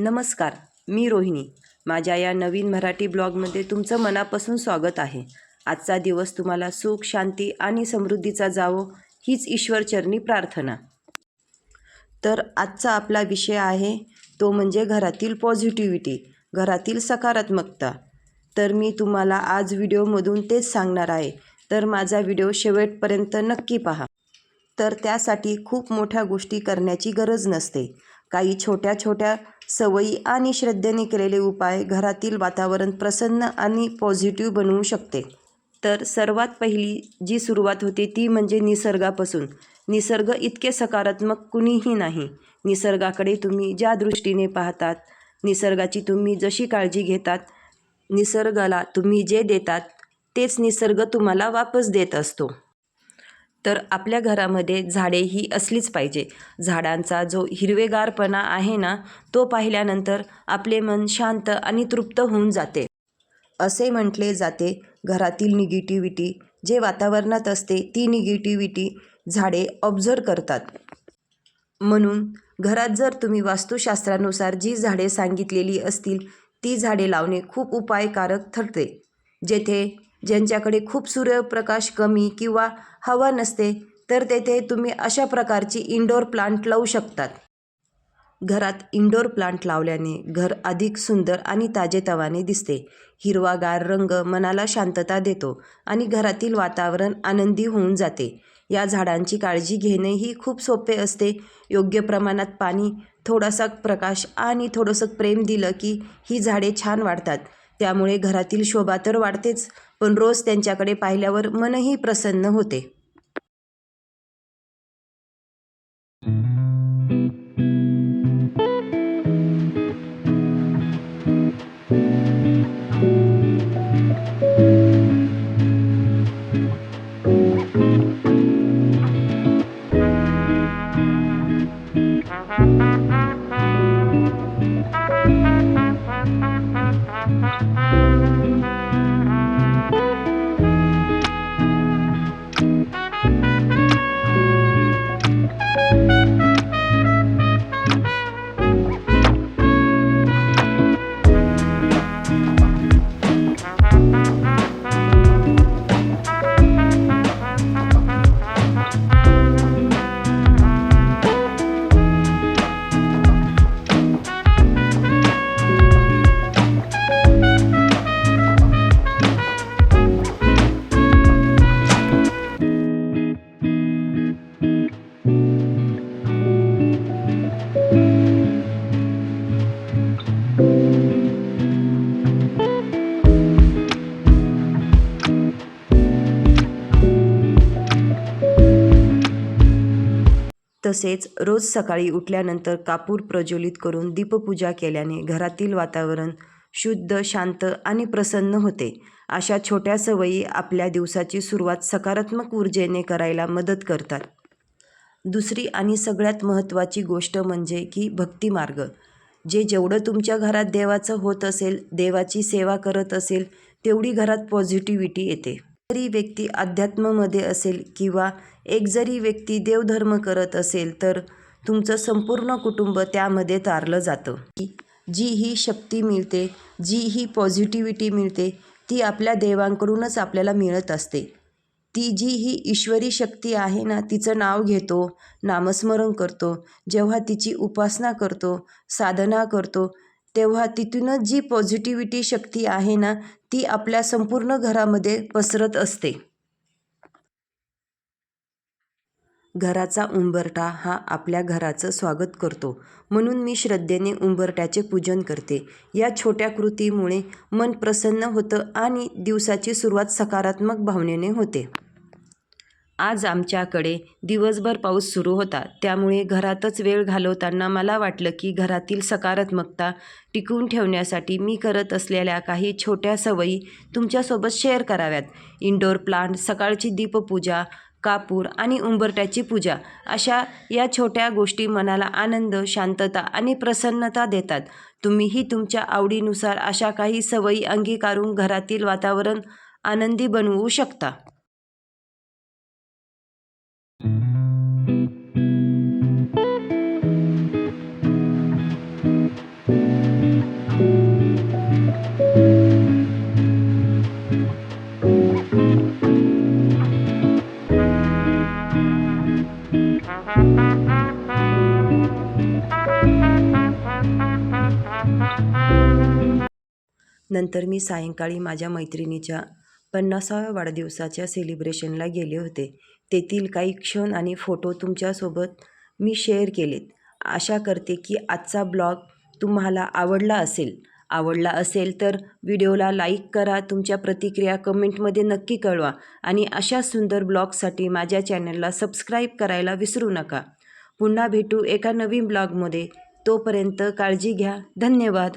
नमस्कार, मी रोहिणी. माझ्या या नवीन मराठी ब्लॉगमध्ये तुमचं मनापासून स्वागत आहे. आजचा दिवस तुम्हाला सुख, शांती आणि समृद्धीचा जावो हीच ईश्वरचरणी प्रार्थना. तर आजचा आपला विषय आहे तो म्हणजे घरातील पॉझिटिव्हिटी, घरातील सकारात्मकता. तर मी तुम्हाला आज व्हिडिओमधून तेच सांगणार आहे. तर माझा व्हिडिओ शेवटपर्यंत नक्की पहा. तर त्यासाठी खूप मोठ्या गोष्टी करण्याची गरज नसते. काही छोट्या छोट्या सवयी आणि श्रद्धेने केलेले उपाय घरातील वातावरण प्रसन्न आणि पॉझिटिव्ह बनवू शकते. तर सर्वात पहिली जी सुरुवात होते ती म्हणजे निसर्गापासून. निसर्ग इतके सकारात्मक कुणीही नाही. निसर्गाकडे तुम्ही ज्या दृष्टीने पाहतात, निसर्गाची तुम्ही जशी काळजी घेतात, निसर्गाला तुम्ही जे देतात तेच निसर्ग तुम्हाला वापस देत असतो. तर आपल्या घरामध्ये झाडे ही असलीच पाहिजे. झाडांचा जो हिरवेगारपणा आहे ना, तो पाहिल्यानंतर आपले मन शांत आणि तृप्त होऊन जाते. असे म्हटले जाते, घरातील निगेटिव्हिटी जे वातावरणात असते ती निगेटिव्हिटी झाडे ऑब्झर्व करतात. म्हणून घरात जर तुम्ही वास्तुशास्त्रानुसार जी झाडे सांगितलेली असतील ती झाडे लावणे खूप उपायकारक ठरते. ज्यांच्याकडे खूप सूर्यप्रकाश कमी किंवा हवा नसते तर तेथे तुम्ही अशा प्रकारची इंडोर प्लांट लावू शकतात. घरात इंडोर प्लांट लावल्याने घर अधिक सुंदर आणि ताजेतवाने दिसते. हिरवागार रंग मनाला शांतता देतो आणि घरातील वातावरण आनंदी होऊन जाते. या झाडांची काळजी घेणेही खूप सोपे असते. योग्य प्रमाणात पाणी, थोडासा प्रकाश आणि थोडंसं प्रेम दिलं की ही झाडे छान वाढतात. त्यामुळे घरातील शोभा तर वाढतेच, पण रोज त्यांच्याकडे पाहिल्यावर मनही प्रसन्न होते. तसेच रोज सकाळी उठल्यानंतर कापूर प्रज्वलित करून दीपपूजा केल्याने घरातील वातावरण शुद्ध, शांत आणि प्रसन्न होते. अशा छोट्या सवयी आपल्या दिवसाची सुरुवात सकारात्मक ऊर्जेने करायला मदत करतात. दुसरी आणि सगळ्यात महत्त्वाची गोष्ट म्हणजे की भक्ती मार्ग. जेवढं तुमच्या घरात देवाचं होत असेल, देवाची सेवा करत असेल, तेवढी घरात पॉझिटिव्हिटी येते. जरी व्यक्ती अध्यात्मामध्ये असेल किंवा एक जरी व्यक्ती देवधर्म करत असेल तर तुमचं संपूर्ण कुटुंब त्यामध्ये तारलं जातं. जी ही शक्ती मिळते, जी ही पॉझिटिव्हिटी मिळते ती आपल्या देवांकडूनच आपल्याला मिळत असते. ती जी ही ईश्वरी शक्ती आहे ना, तिचं नाव घेतो, नामस्मरण करतो, जेव्हा तिची उपासना करतो, साधना करतो, तेव्हा तिथूनच जी पॉझिटिव्हिटी शक्ती आहे ना ती आपल्या संपूर्ण घरामध्ये पसरत असते. घराचा उंबरठा हा आपल्या घराचं स्वागत करतो. म्हणून मी श्रद्धेने उंबरठ्याचे पूजन करते. या छोट्या कृतीमुळे मन प्रसन्न होतं आणि दिवसाची सुरुवात सकारात्मक भावनेने होते. आज आमच्याकडे दिवसभर पाऊस सुरू होता, त्यामुळे घरातच वेळ घालवताना मला वाटलं की घरातील सकारात्मकता टिकवून ठेवण्यासाठी मी करत असलेल्या काही छोट्या सवयी तुमच्यासोबत शेअर कराव्यात. इंडोर प्लांट, सकाळची दीपपूजा, कापूर आणि उंबरठ्याची पूजा अशा या छोट्या गोष्टी मनाला आनंद, शांतता आणि प्रसन्नता देतात. तुम्हीही तुमच्या आवडीनुसार अशा काही सवयी अंगीकारून घरातील वातावरण आनंदी बनवू शकता. नंतर मी सायंकाळी माझ्या मैत्रिणीच्या 50व्या वाढदिवसाच्या सेलिब्रेशनला गेले होते. तेथील काही क्षण आणि फोटो तुमच्यासोबत मी शेअर केलेत. आशा करते की आजचा ब्लॉग तुम्हाला आवडला असेल तर व्हिडिओला लाईक करा, तुमच्या प्रतिक्रिया कमेंटमध्ये नक्की कळवा आणि अशा सुंदर ब्लॉगसाठी माझ्या चॅनलला सबस्क्राईब करायला विसरू नका. पुन्हा भेटू एका नवीन ब्लॉगमध्ये. तोपर्यंत काळजी घ्या. धन्यवाद.